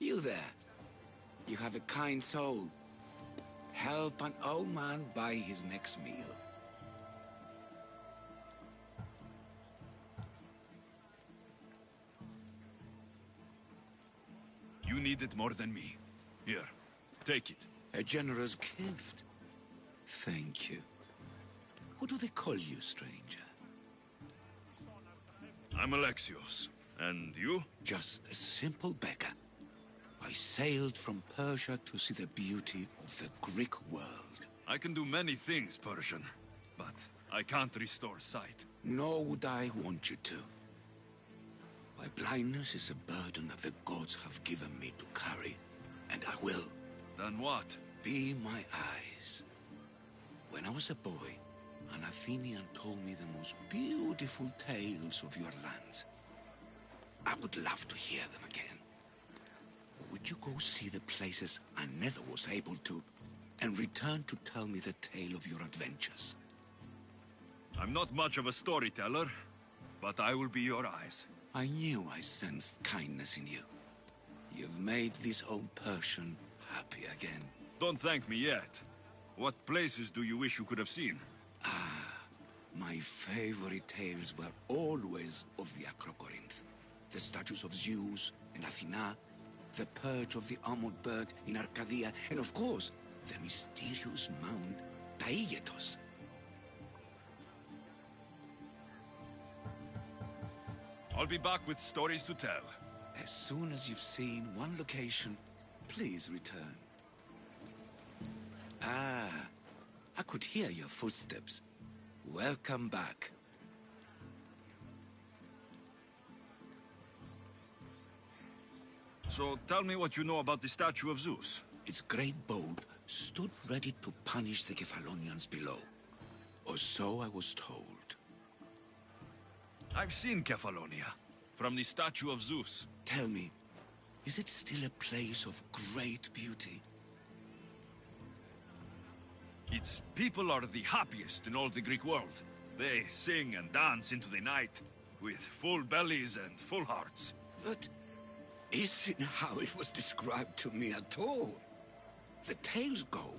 You there. You have a kind soul. Help an old man buy his next meal. You need it more than me. Here, take it. A generous gift. Thank you. What do they call you, stranger? I'm Alexios. And you? Just a simple beggar. I sailed from Persia to see the beauty of the Greek world. I can do many things, Persian, but I can't restore sight. Nor would I want you to. My blindness is a burden that the gods have given me to carry, and I will. Then what? Be my eyes. When I was a boy, an Athenian told me the most beautiful tales of your lands. I would love to hear them again. Would you go see the places I never was able to, and return to tell me the tale of your adventures? I'm not much of a storyteller, but I will be your eyes. I knew I sensed kindness in you. You've made this old Persian happy again. Don't thank me yet. What places do you wish you could have seen? My favorite tales were always of the Acrocorinth. The statues of Zeus and Athena, the perch of the armored bird in Arcadia, and of course, the mysterious mound Taigetos. I'll be back with stories to tell. As soon as you've seen one location, please return. I could hear your footsteps. Welcome back. So tell me what you know about the statue of Zeus. Its great boat stood ready to punish the Kephalonians below. Or so I was told. I've seen Kephallonia, from the statue of Zeus. Tell me, is it still a place of great beauty? Its people are the happiest in all the Greek world. They sing and dance into the night, with full bellies and full hearts. But isn't how it was described to me at all. The tales go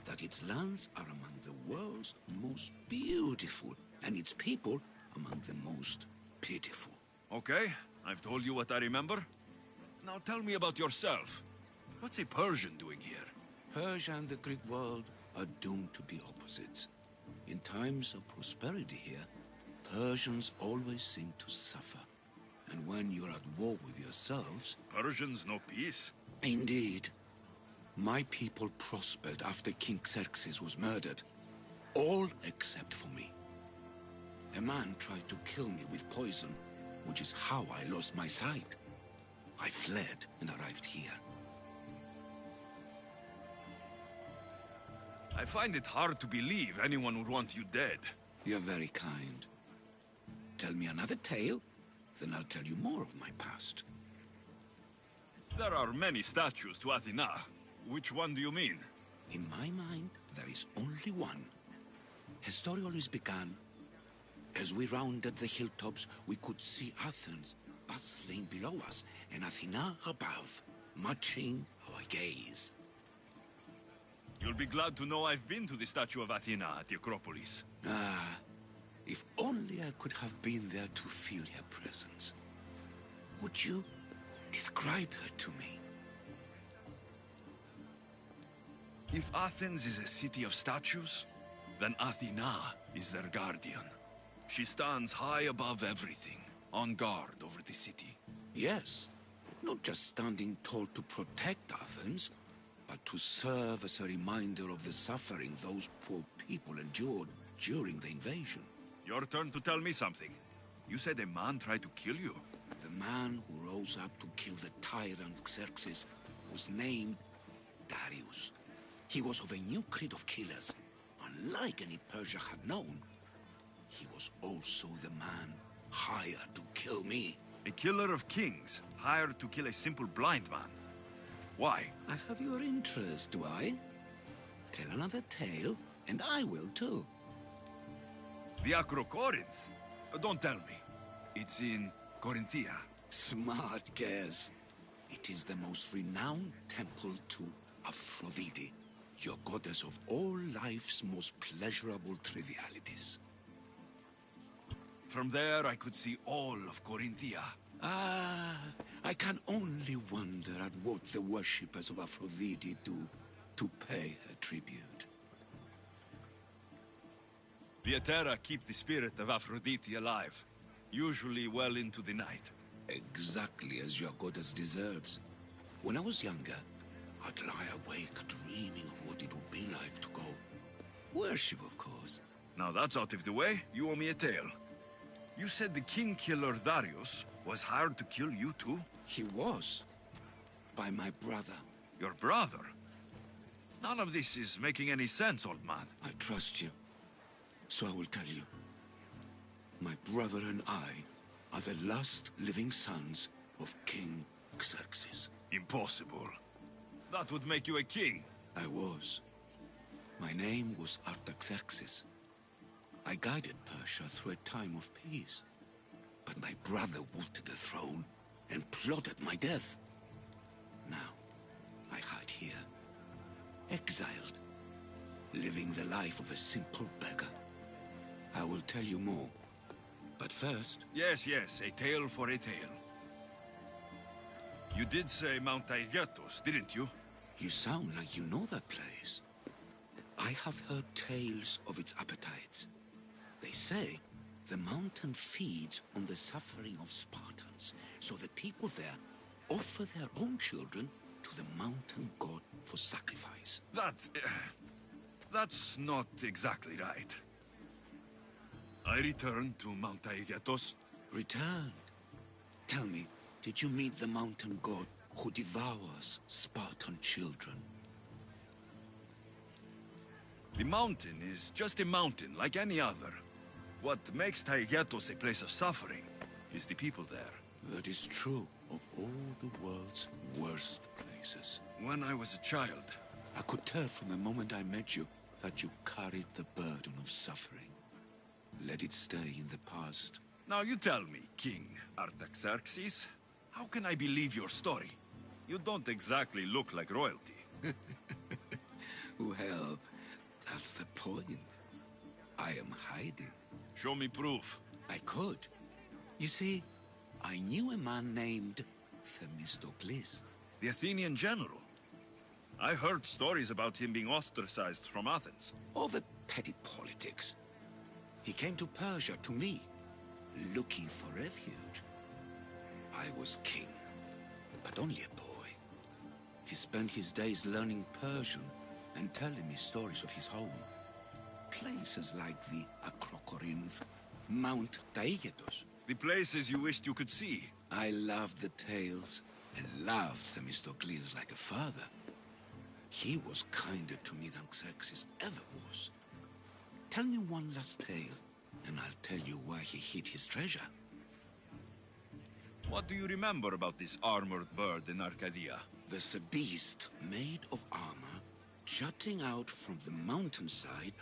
that its lands are among the world's most beautiful, and its people among the most pitiful. Okay, I've told you what I remember. Now tell me about yourself. What's a Persian doing here? Persia and the Greek world are doomed to be opposites. In times of prosperity here, Persians always seem to suffer. And when you're at war with yourselves... Persians know peace? Indeed. My people prospered after King Xerxes was murdered. All except for me. A man tried to kill me with poison, which is how I lost my sight. I fled and arrived here. I find it hard to believe anyone would want you dead. You're very kind. Tell me another tale, then I'll tell you more of my past. There are many statues to Athena. Which one do you mean? In my mind, there is only one. Her story always began. As we rounded the hilltops, we could see Athens bustling below us, and Athena above, matching our gaze. You'll be glad to know I've been to the statue of Athena at the Acropolis. If only I could have been there to feel her presence. Would you describe her to me? If Athens is a city of statues, then Athena is their guardian. She stands high above everything, on guard over the city. Yes, not just standing tall to protect Athens, but to serve as a reminder of the suffering those poor people endured during the invasion. Your turn to tell me something. You said a man tried to kill you. The man who rose up to kill the tyrant Xerxes was named Darius. He was of a new creed of killers, unlike any Persia had known. He was also the man hired to kill me. A killer of kings, hired to kill a simple blind man. Why? I have your interest, do I? Tell another tale, and I will too. The Acrocorinth? Don't tell me. It's in Corinthia. Smart guess. It is the most renowned temple to Aphrodite, your goddess of all life's most pleasurable trivialities. From there, I could see all of Corinthia. Ah, I can only wonder at what the worshippers of Aphrodite do to pay her tribute. Pieterra keep the spirit of Aphrodite alive, usually well into the night. Exactly as your goddess deserves. When I was younger, I'd lie awake dreaming of what it would be like to go. Worship, of course. Now that's out of the way, you owe me a tale. You said the king-killer Darius was hired to kill you too? He was. By my brother. Your brother? None of this is making any sense, old man. I trust you. So I will tell you. My brother and I are the last living sons of King Xerxes. Impossible. That would make you a king. I was. My name was Artaxerxes. I guided Persia through a time of peace. But my brother wanted the throne and plotted my death. Now, I hide here, exiled, living the life of a simple beggar. I will tell you more, but first... Yes, a tale for a tale. You did say Mount Taygetos, didn't you? You sound like you know that place. I have heard tales of its appetites. They say the mountain feeds on the suffering of Spartans, so the people there offer their own children to the mountain god for sacrifice. That's not exactly right. I returned to Mount Taygetos. Returned? Tell me, did you meet the mountain god who devours Spartan children? The mountain is just a mountain like any other. What makes Taygetos a place of suffering is the people there. That is true of all the world's worst places. When I was a child... I could tell from the moment I met you that you carried the burden of suffering. Let it stay in the past. Now you tell me, King Artaxerxes, how can I believe your story? You don't exactly look like royalty. Well, that's the point. I am hiding. Show me proof. I could. You see, I knew a man named Themistocles. The Athenian general. I heard stories about him being ostracized from Athens. Over petty politics. He came to Persia to me, looking for refuge. I was king, but only a boy. He spent his days learning Persian and telling me stories of his home. Places like the Acrocorinth, Mount Taygetos. The places you wished you could see. I loved the tales and loved Themistocles like a father. He was kinder to me than Xerxes ever was. Tell me one last tale, and I'll tell you where he hid his treasure. What do you remember about this armored bird in Arcadia? There's a beast made of armor, jutting out from the mountainside,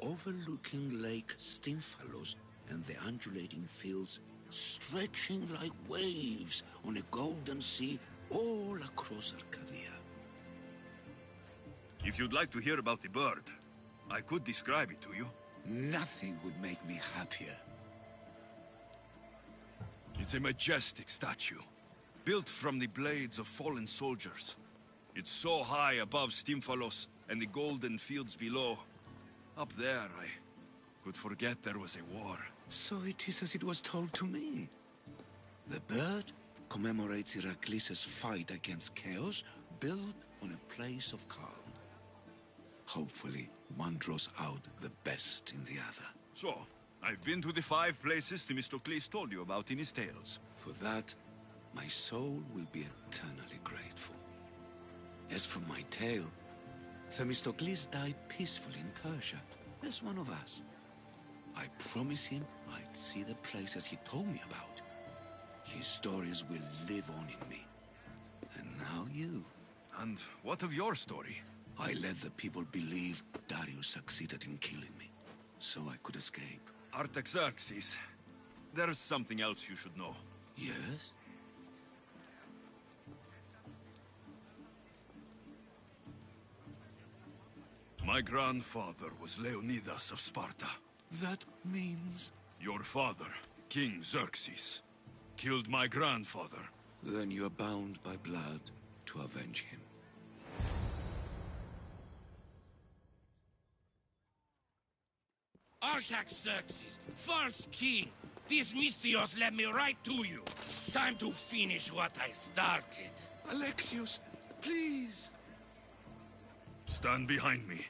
overlooking Lake Stymphalos and the undulating fields, stretching like waves on a golden sea all across Arcadia. If you'd like to hear about the bird, I could describe it to you. Nothing would make me happier. It's a majestic statue, built from the blades of fallen soldiers. It's so high above Stymphalos and the golden fields below. Up there, I could forget there was a war. So it is as it was told to me. The bird commemorates Heracles' fight against chaos, built on a place of calm. Hopefully, one draws out the best in the other. So, I've been to the 5 places Themistocles told you about in his tales. For that, my soul will be eternally grateful. As for my tale, Themistocles died peacefully in Persia, as one of us. I promise him I'd see the places he told me about. His stories will live on in me. And now you. And what of your story? I let the people believe Darius succeeded in killing me, so I could escape. Artaxerxes, there's something else you should know. Yes? My grandfather was Leonidas of Sparta. That means... Your father, King Xerxes, killed my grandfather. Then you're bound by blood to avenge him. Artaxerxes, false king! These Mythios led me right to you. Time to finish what I started. Alexios, please! Stand behind me.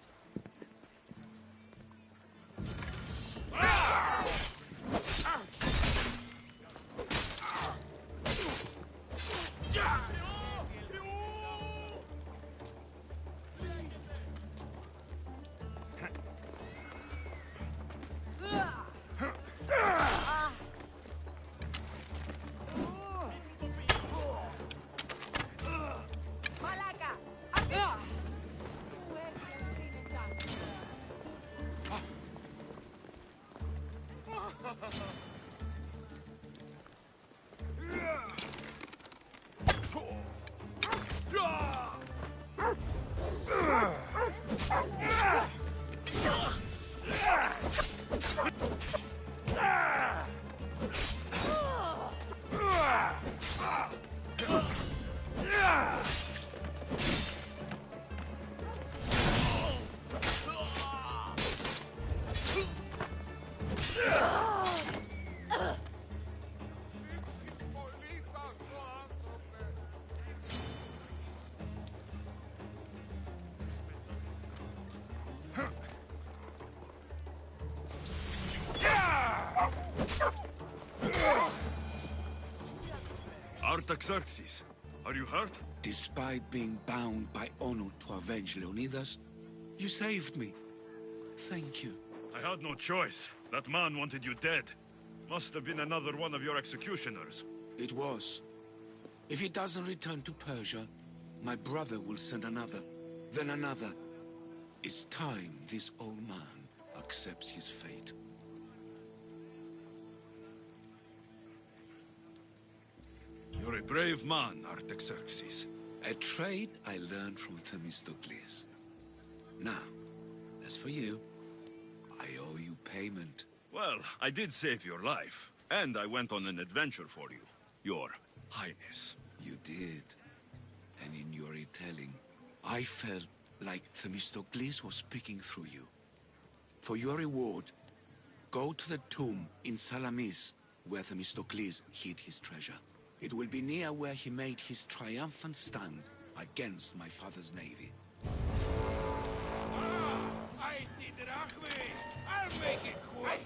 Artaxerxes, are you hurt? Despite being bound by honor to avenge Leonidas, you saved me. Thank you. I had no choice. That man wanted you dead. Must have been another one of your executioners. It was. If he doesn't return to Persia, my brother will send another, then another. It's time this old man accepts his fate. You're a brave man, Artaxerxes. A trait I learned from Themistocles. Now, as for you, I owe you payment. Well, I did save your life, and I went on an adventure for you, Your Highness. You did. And in your retelling, I felt like Themistocles was speaking through you. For your reward, go to the tomb in Salamis, where Themistocles hid his treasure. It will be near where he made his triumphant stand against my father's navy. I see Drachme! I'll make it quick!